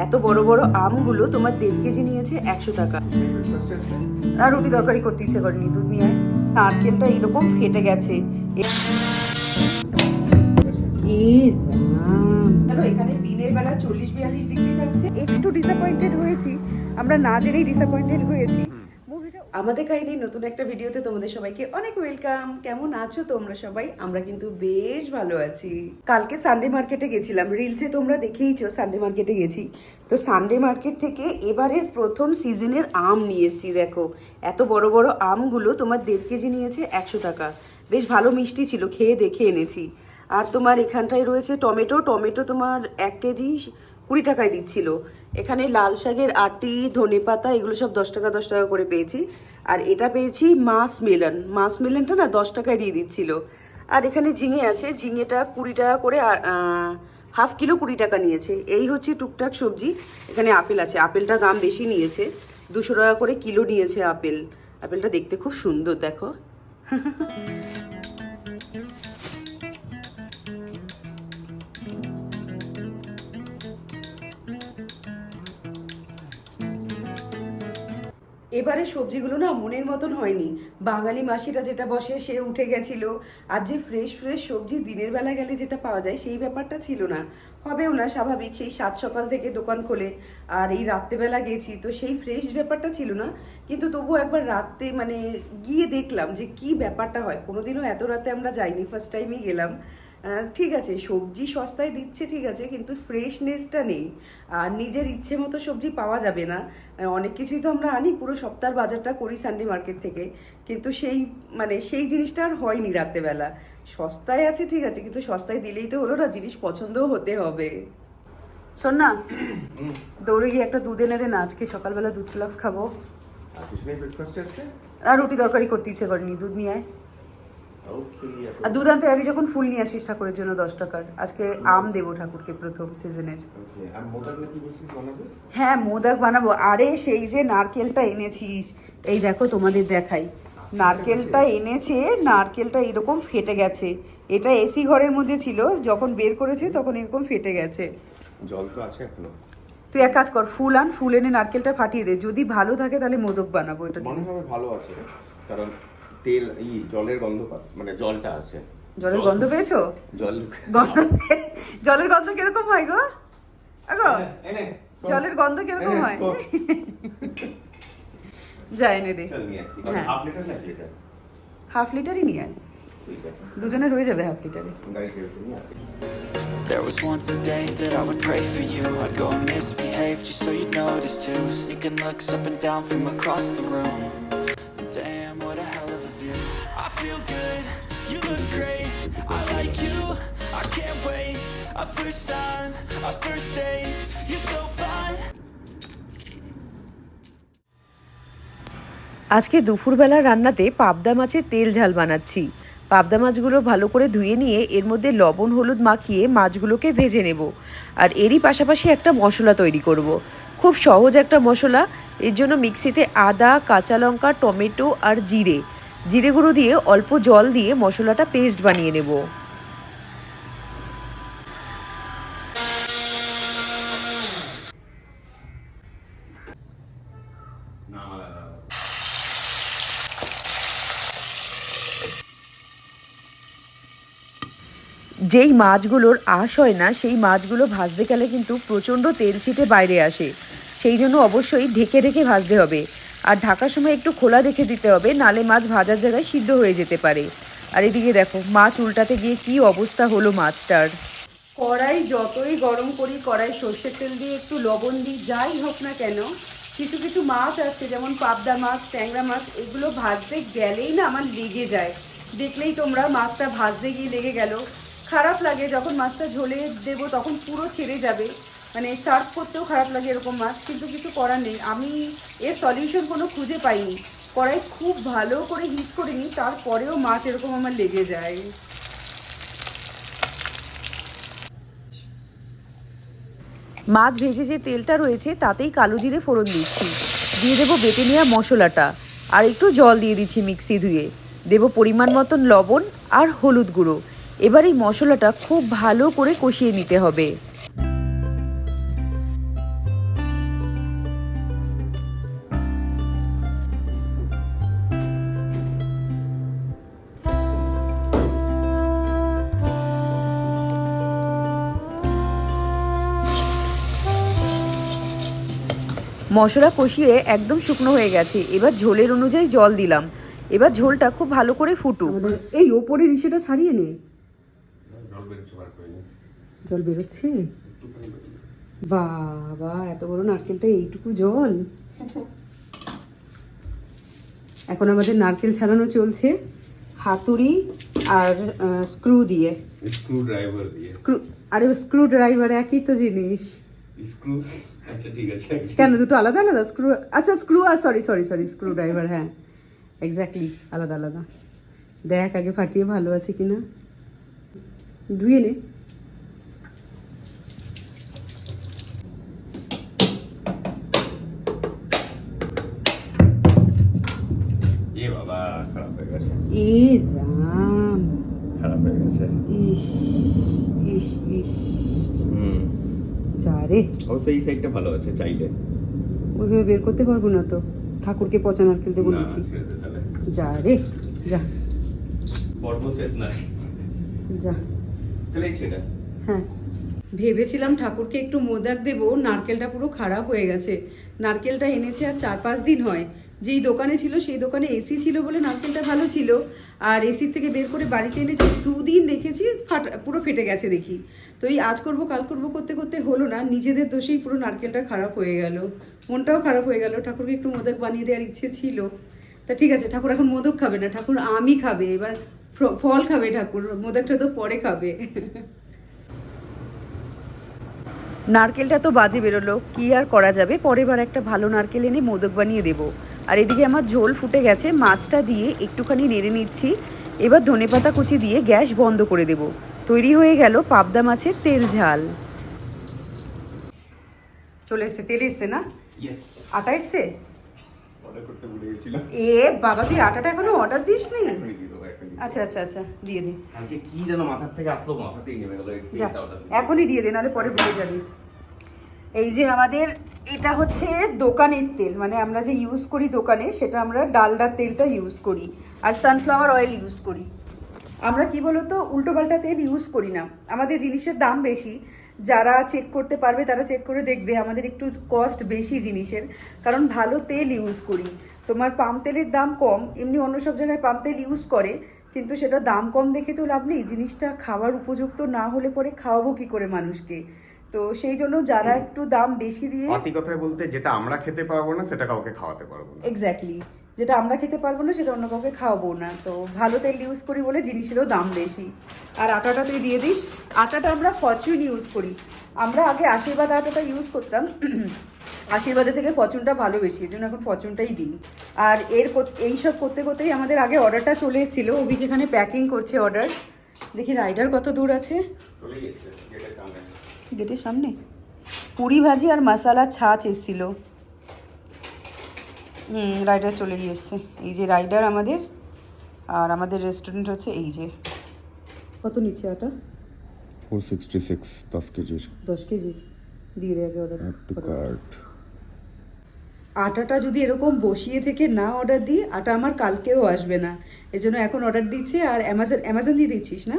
এত বড় বড় আমগুলো তোমার 1.5 কেজি নিয়েছে 100 টাকা। আর রুটি তরকারি করতে ইচ্ছে করেনি, দুধ নিয়ে আয়। নারকেলটা এরকম ফেটে গেছে। এখানে দিনের বেলা 40-42 ডিগ্রি থাকছে। একটু ডিসঅ্যাপয়েন্টেড হয়েছি, আমরা না জেনেই ডিসঅ্যাপয়েন্টেড হয়েছি। আমাদের কাহিনী নতুন একটা ভিডিওতে তোমাদের সবাইকে অনেক ওয়েলকাম। কেমন আছো তোমরা সবাই? আমরা কিন্তু বেশ ভালো আছি। কালকে সানডে মার্কেটে গেছিলাম, রিলসে তোমরা দেখেইছো সানডে মার্কেটে গেছি। তো সানডে মার্কেট থেকে এবারের প্রথম সিজনের আম নিয়ে এসেছি। দেখো এত বড় বড় আমগুলো তোমার 1.5 কেজি নিয়েছে 100 টাকা। বেশ ভালো মিষ্টি ছিল, খেয়ে দেখে এনেছি। আর তোমার এখানটায় রয়েছে টমেটো তোমার 1 কেজি 20 টাকায় দিচ্ছিল। এখানে লাল শাকের আটি, ধনেপাতা এগুলো সব 10 টাকা 10 টাকা করে পেয়েছি। আর এটা পেয়েছি মাছ মেলনটা না 10 টাকায় দিয়ে দিচ্ছিল। আর এখানে ঝিঙে আছে, ঝিঙেটা 20 টাকা করে, হাফ কিলো 20 টাকা নিয়েছে। এই হচ্ছে টুকটাক সবজি। এখানে আপেল আছে, আপেলটা দাম বেশি নিয়েছে, 200 টাকা করে কিলো নিয়েছে আপেলটা দেখতে খুব সুন্দর দেখো। এবারে সবজিগুলো না মনের মতন হয়নি। বাঙালি মাসিরা যেটা বসে সে উঠে গেছিল। আর যে ফ্রেশ সবজি দিনের বেলা গেলে যেটা পাওয়া যায় সেই ব্যাপারটা ছিল না, হবেও না স্বাভাবিক। সেই 7 সকাল থেকে দোকান খোলে, আর এই রাত্রেবেলা গেছি তো সেই ফ্রেশ ব্যাপারটা ছিল না। কিন্তু তবুও একবার রাতে মানে গিয়ে দেখলাম যে কি ব্যাপারটা হয়। কোনোদিনও এত রাতে আমরা যাইনি, ফার্স্ট টাইমই গেলাম। ঠিক আছে সবজি সস্তায় দিচ্ছে ঠিক আছে, কিন্তু ফ্রেশনেসটা নেই। আর নিজের ইচ্ছে মতো সবজি পাওয়া যাবে না। অনেক কিছুই তো আমরা আনি, পুরো সপ্তাহের বাজারটা করি সানডে মার্কেট থেকে, কিন্তু সেই জিনিসটা আর হয়নি রাত্রেবেলা। সস্তায় আছে ঠিক আছে, কিন্তু সস্তায় দিলেই তো হলো না, জিনিস পছন্দও হতে হবে। শোন না, দৌড়ে গিয়ে একটা দুধ এনে দে না, আজকে সকালবেলা দুধ ফ্লাক্স খাবো। আর রুটি তরকারি করতে ইচ্ছে করেনি, দুধ নিয়ে আয়। আর দুধ আনতে যাবি যখন ফুল নিয়ে আসিস ঠাকুরের জন্য 10 টাকার। আজকে আম দেবো ঠাকুরকে প্রথম সিজনের। হ্যাঁ মোদক বানাবো। আরে সেই যে নারকেলটা এনেছিস, এই দেখো তোমাদের দেখাই, নারকেলটা এনেছে, নারকেলটা এরকম ফেটে গেছে। এটা এসি ঘরের মধ্যে ছিল, যখন বের করেছে তখন এরকম ফেটে গেছে। জল তো আছে এখনো। তুই এক কাজ কর, ফুল আন, ফুল এনে নারকেলটা ফাটিয়ে দে, যদি ভালো থাকে তাহলে মোদক বানাবো। এটা মনে হবে ভালো আছে, কারণ তেল জলের গন্ধ মানে জলটা আছে। জলের গন্ধ পেয়েছো? জলের গন্ধ কিরকম হয় গো? জলের গন্ধ কিরকম হয়? যা এনে দে। হ্যাঁ হাফ লিটারই নিয়ে আয়, দুজনে রয়ে যাবে হাফ লিটারে। There was once a day that I would pray for you. I'd go and misbehave just so you'd notice too. Sneaking looks up and down from across the room. Damn, what a hell of a view. I feel good, you look great. I like you, I can't wait. A first time, a first date. You're so fine. আজকে দুপুরবেলার রান্নাতে পাবদা মাছের তেল ঝাল বানাচ্ছি। পাবদা মাছগুলো ভালো করে ধুয়ে নিয়ে এর মধ্যে লবণ হলুদ মাখিয়ে মাছগুলোকে ভেজে নেব। আর এরই পাশাপাশি একটা মশলা তৈরি করব। খুব সহজ একটা মশলা। এর জন্য মিক্সিতে আদা, কাঁচা লঙ্কা, টমেটো আর জিরে গুঁড়ো দিয়ে অল্প জল দিয়ে মশলাটা পেস্ট বানিয়ে নেব। যেই মাছগুলোর আঁশ হয় না সেই মাছগুলো ভাজতে গেলে কিন্তু প্রচণ্ড তেল ছিটে বাইরে আসে, সেই জন্য অবশ্যই ঢেকে ভাজতে হবে। আর ঢাকার সময় একটু খোলা রেখে দিতে হবে, নালে মাছ ভাজার জায়গায় সিদ্ধ হয়ে যেতে পারে। আর এদিকে দেখো মাছ উল্টাতে গিয়ে কি অবস্থা হলো মাছটার। কড়াই যতই গরম করি, কড়াই সর্ষের তেল দিয়ে একটু লবণ দিই, যাই হোক না কেন, কিছু মাছ আছে যেমন পাবদা মাছ, ট্যাংরা মাছ, এগুলো ভাজতে গেলেই না আমার লেগে যায়। দেখলেই তোমরা মাছটা ভাজতে গিয়ে লেগে গেল, খারাপ লাগে। যখন মাছটা ঝোলে দেবো তখন পুরো ছেড়ে যাবে, মানে সার্ভ করতেও খারাপ লাগে এরকম মাছ। কিন্তু কিছু করার নেই, আমি এর সলিউশন কোনো খুঁজে পাইনি। কড়াই খুব ভালো করে হিট করে নিই, তারপরেও মাছ এরকম আমার লেগে যায়। মাছ ভেজে যে তেলটা রয়েছে তাতেই কালো জিরে ফোড়ন দিচ্ছি, দিয়ে দেবো বেটে নেওয়া মশলাটা, আর একটু জল দিয়ে দিচ্ছি মিক্সি ধুয়ে, দেবো পরিমাণ মতন লবণ আর হলুদ গুঁড়ো। এবার এই মশলাটা খুব ভালো করে কষিয়ে নিতে হবে। মশলা কষিয়ে একদম শুকনো হয়ে গেছে, এবার ঝোলের অনুযায়ী জল দিলাম। এবার ঝোলটা খুব ভালো করে ফুটুক। এই ওপরের ইসেটা ছাড়িয়ে নে। জল বেরোচ্ছে, বাবা এত বড় নারকেলটা এইটুকু জল। এখন আমাদের নারকেল ছাড়ানো চলছে হাতুড়ি আর স্ক্রু দিয়ে। স্ক্রু ড্রাইভার দিয়ে। আরে স্ক্রু ড্রাইভার একই তো জিনিস। স্ক্রু, আচ্ছা ঠিক আছে। কেন দুটো আলাদা আলাদা? স্ক্রু, আচ্ছা স্ক্রু আর সরি স্ক্রু ড্রাইভার, হ্যাঁ এক্স্যাক্টলি আলাদা আলাদা। দেখ আগে ফাটিয়ে ভালো আছে কিনা, ধুয়ে নে। এ বাবা খারাপ হয়ে গেছে। এ রাম, খারাপ হয়ে গেছে। ইস ইস ইস, যা রে। অবশ্য এই সাইডটা ভালো আছে, চাইলে ওইভাবে বের করতে পারবো না তো, ঠাকুরকে পচা নারকেল দেবো না, নাকি? ছেড়ে দে তাহলে। যা রে যা পর্ব শেষ না, যা। তাহলে এই ছেড়ে। হ্যাঁ, ভেবেছিলাম ঠাকুরকে একটু মোদক দেবো, নারকেলটা পুরো খারাপ হয়ে গেছে। নারকেলটা এনেছে আর 4-5 দিন হয়। যেই দোকানে ছিল সেই দোকানে এসি ছিল বলে নারকেলটা ভালো ছিল, আর এসির থেকে বের করে বাড়িতে এনে যে 2 দিন রেখেছি পুরো ফেটে গেছে দেখি। তো এই আজ করবো কাল করবো করতে করতে হলো না, নিজেদের দোষেই পুরো নারকেলটা খারাপ হয়ে গেল, মনটাও খারাপ হয়ে গেল। ঠাকুরকে একটু মোদক বানিয়ে দেওয়ার ইচ্ছে ছিল। তা ঠিক আছে, ঠাকুর এখন মোদক খাবে না, ঠাকুর আমই খাবে, এবার ফল খাবে ঠাকুর, মোদকটা তো পরে খাবে। নারকেলটা তো বাজে বেরোলো, কি আর করা যাবে, পরের বার একটা ভালো নারকেল এনে মোদক বানিয়ে দেবো। আর এদিকে আমার ঝোল ফুটে গেছে, মাছটা দিয়ে একটুখানি নেড়ে নিচ্ছি। এবার ধনেপাতা কুচি দিয়ে গ্যাস বন্ধ করে দেব। তৈরি হয়ে গেল পাবদা মাছের তেল ঝাল। চলে এসছে, তেল এসছে না? ইয়েস, আটা এসছে? অর্ডার করতে ভুলে গেছিলাম। এ বাবা, তুই আটাটা এখনো অর্ডার দিস নি? এখনই দিয়ে দেবো, এখনই। আচ্ছা আচ্ছা আচ্ছা, দিয়ে দে। কালকে কি যেন মাথার থেকে আসলো, মাথাতেই নেমে গেল। যা এখনই দিয়ে দে, নাহলে পরে ভুলে যাবি। এই যে আমাদের এটা হচ্ছে দোকানের তেল, মানে আমরা যে ইউজ করি দোকানে, সেটা আমরা ডালডার তেলটা ইউজ করি আর সানফ্লাওয়ার অয়েল ইউজ করি। আমরা কি বলতো উল্টোপাল্টা তেল ইউজ করি না, আমাদের জিনিসের দাম বেশি। যারা চেক করতে পারবে তারা চেক করে দেখবে, আমাদের একটু কস্ট বেশি জিনিসের, কারণ ভালো তেল ইউজ করি। তোমার পাম তেলের দাম কম, এমনি অন্য সব জায়গায় পাম তেল ইউজ করে, কিন্তু সেটা দাম কম দেখে তো লাভ নেই। জিনিসটা খাওয়ার উপযুক্ত না হলে পরে খাওয়াবো কি করে মানুষকে? তো সেই জন্য যারা একটু দাম বেশি দিয়ে, সত্যি কথায় বলতে যেটা আমরা খেতে পারবো না সেটা কাউকে খাওয়াতে পারবো না। এক্স্যাক্টলি, যেটা আমরা খেতে পারবো না সেটা অন্য কাউকে খাওয়াবো না। তো ভালো তেল ইউজ করি বলে জিনিসেরও দাম বেশি। আর আটাটা তুই দিয়ে দিস। আটাটা আমরা ফরচুন ইউজ করি। আমরা আগে আশীর্বাদ আটাটা ইউজ করতাম, আশীর্বাদের থেকে ফরচুনটা ভালো বেশি, এর জন্য এখন ফরচুনটাই দিই। আর এইসব করতে করতেই আমাদের আগে অর্ডারটা চলে এসেছিলো। অভিক এখানে প্যাকিং করছে অর্ডার। দেখি রাইডার কত দূর আছে, চলে গেছে গেটের সামনে। গেটের সামনে পুরি ভাজি আর মশালা ছাঁচ এসেছিল। রাইডার চলে গিয়েছে। এই যে রাইডার আমাদের, আর আমাদের রেস্টুরেন্ট হচ্ছে এই যে। কত নিচ্ছে আটা? 466, 10 কেজির। 10 কেজি দিয়ে দেয় আগে অর্ডার। কার্ড। আটাটা যদি এরকম বসিয়ে থেকে না অর্ডার দিই, আটা আমার কালকেও আসবে না। এজন্য এখন অর্ডার দিচ্ছে। আর অ্যামাজন দিয়ে দিচ্ছিস না?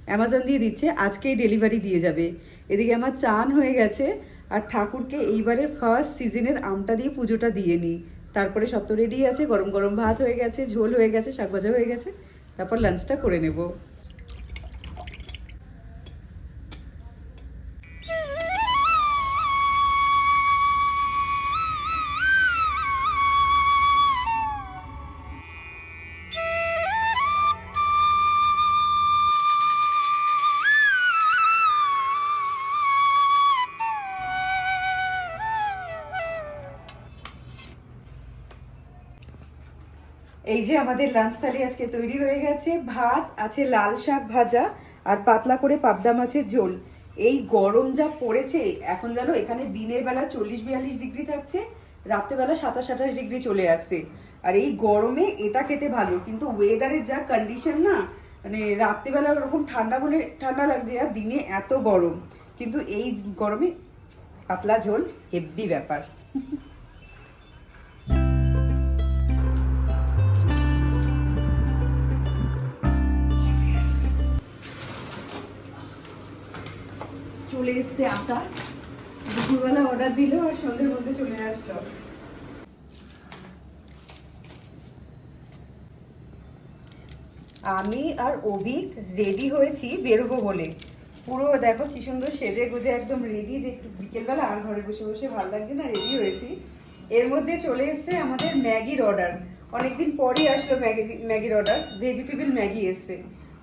অ্যামাজন দিয়ে দিচ্ছে, আজকেই ডেলিভারি দিয়ে যাবে। এদিকে আমার চান হয়ে গেছে, আর ঠাকুরকে এইবারের ফার্স্ট সিজনের আমটা দিয়ে পুজোটা দিয়ে নিই। তারপরে সব তো রেডি আছে, গরম গরম ভাত হয়ে গেছে, ঝোল হয়ে গেছে, শাক ভাজা হয়ে গেছে, তারপর লাঞ্চটা করে নেব। এই যে আমাদের লাঞ্চ থালি আজকে তৈরি হয়ে গেছে। ভাত আছে, লাল শাক ভাজা, আর পাতলা করে পাবদা মাছের ঝোল। এই গরম যা পড়েছে, এখন জানো এখানে দিনের বেলা 40-42 ডিগ্রি থাকছে, রাত্রেবেলা 27-28 ডিগ্রি চলে আসছে। আর এই গরমে এটা খেতে ভালো, কিন্তু ওয়েদারের যা কন্ডিশন না, মানে রাত্রেবেলা ওরকম ঠান্ডা বলে ঠান্ডা লাগছে, আর দিনে এত গরম, কিন্তু এই গরমে পাতলা ঝোল হেভি ব্যাপার। চলে এসছে আটা, দুপুরবেলা অর্ডার দিল আর সন্ধ্যের মধ্যে চলে আসলো। আমি আর অভিক রেডি হয়েছি বেরোবো বলে। পুরো দেখো কি সুন্দর সেজে গুজে একদম রেডি, যে একটু বিকেলবেলা আর ঘরে বসে বসে ভালো লাগছে না, রেডি হয়েছি। এর মধ্যে চলে এসছে আমাদের ম্যাগির অর্ডার। অনেকদিন পরই আসলো ম্যাগির অর্ডার, ভেজিটেবল ম্যাগি এসছে।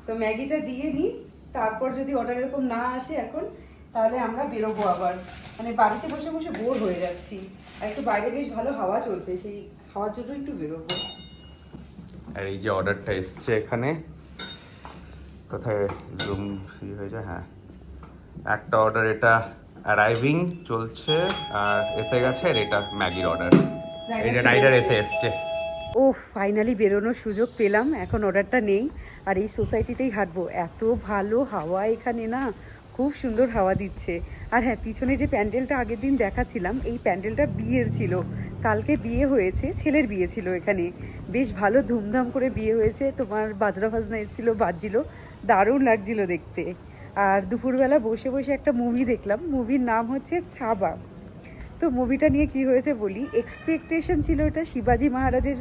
তো ম্যাগিটা দিয়ে নিই, তারপর যদি অর্ডার এরকম না আসে এখন, তাহলে আমরা বেরোবো আবার। মানে বাড়িতে বসে বসে বোর হয়ে যাচ্ছি, আর একটু বাইরে বেশ ভালো হাওয়া চলছে, সেই হাওয়ার জন্য একটু বেরোবো। আর এই যে অর্ডারটা এসছে এখানে, কোথায় জুম সি হয়ে যায়, হ্যাঁ একটা অর্ডার, এটা অ্যারাইভিং চলছে আর এসে গেছে, আর এটা ম্যাগির অর্ডার, এই যে রাইডার এসছে। ও ফাইনালি বেরোনোর সুযোগ পেলাম, এখন অর্ডারটা নেই আর এই সোসাইটিতেই হাঁটবো। এত ভালো হাওয়া এখানে না, খুব সুন্দর হাওয়া দিচ্ছে। আর হ্যাঁ, পিছনে যে প্যান্ডেলটা আগের দিন দেখাচ্ছিলাম, এই প্যান্ডেলটা বিয়ের ছিল, কালকে বিয়ে হয়েছে, ছেলের বিয়ে ছিল এখানে। বেশ ভালো ধুমধাম করে বিয়ে হয়েছে, তোমার বাজনা ফাজনা এসেছিলো, বাজছিল, দারুণ লাগছিল দেখতে। আর দুপুরবেলা বসে বসে একটা মুভি দেখলাম, মুভির নাম হচ্ছে ছাবা। তো মুভিটা নিয়ে কি হয়েছে বলি, এক্সপেকটেশন ছিল এটা শিবাজি মহারাজের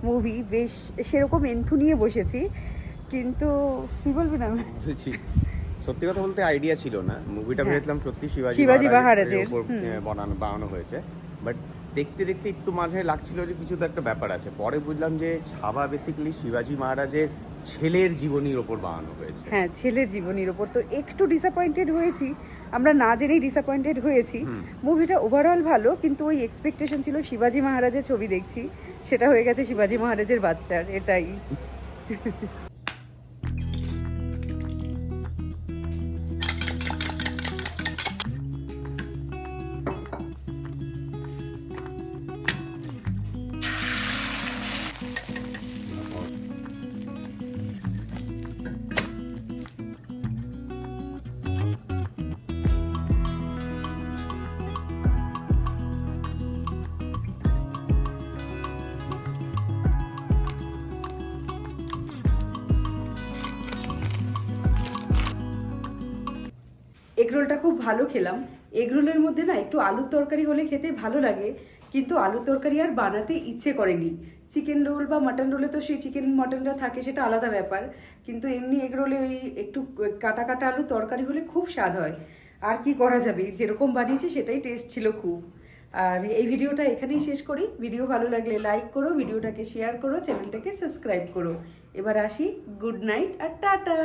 মুভি, বেশ সেরকম এন্থু নিয়ে বসেছি, কিন্তু কি বলবি না, বলছি সত্যি কথা বলতে আইডিয়া ছিল না, মুভিটা ভেবেছিলাম সত্যি শিবাজি মহারাজের উপর বানানো হয়েছে, বাট দেখতে দেখতে একটু মাঝে লাগছিল যে কিছু তো একটা ব্যাপার আছে। পরে বুঝলাম যে ছাবা বেসিক্যালি শিবাজি মহারাজের ছেলের জীবনীর ওপর বানানো হয়েছে। হ্যাঁ, ছেলের জীবনীর ওপর। তো একটু ডিসঅ্যাপয়েন্টেড হয়েছি, আমরা না জেনেই ডিসঅ্যাপয়েন্টেড হয়েছি। মুভিটা ওভারঅল ভালো, কিন্তু ওই এক্সপেকটেশন ছিল শিবাজি মহারাজের ছবি দেখছি, সেটা হয়ে গেছে শিবাজি মহারাজের বাচ্চার, এটাই। এগরোলটা খুব ভালো খেলাম। এগরোলের মধ্যে না একটু আলুর তরকারি হলে খেতে ভালো লাগে, কিন্তু আলুর তরকারি আর বানাতে ইচ্ছে করেনি। চিকেন রোল বা মাটন রোলে তো সেই চিকেন মাটনটা থাকে, সেটা আলাদা ব্যাপার, কিন্তু এমনি এগরোলে ওই একটু কাটা কাটা আলু তরকারি হলে খুব স্বাদ হয়। আর কি করা যাবে, যেরকম বানিয়েছি সেটাই টেস্ট ছিল খুব। আর এই ভিডিওটা এখানেই শেষ করি। ভিডিও ভালো লাগলে লাইক করো, ভিডিওটাকে শেয়ার করো, চ্যানেলটাকে সাবস্ক্রাইব করো। এবার আসি, গুড নাইট আর টাটা।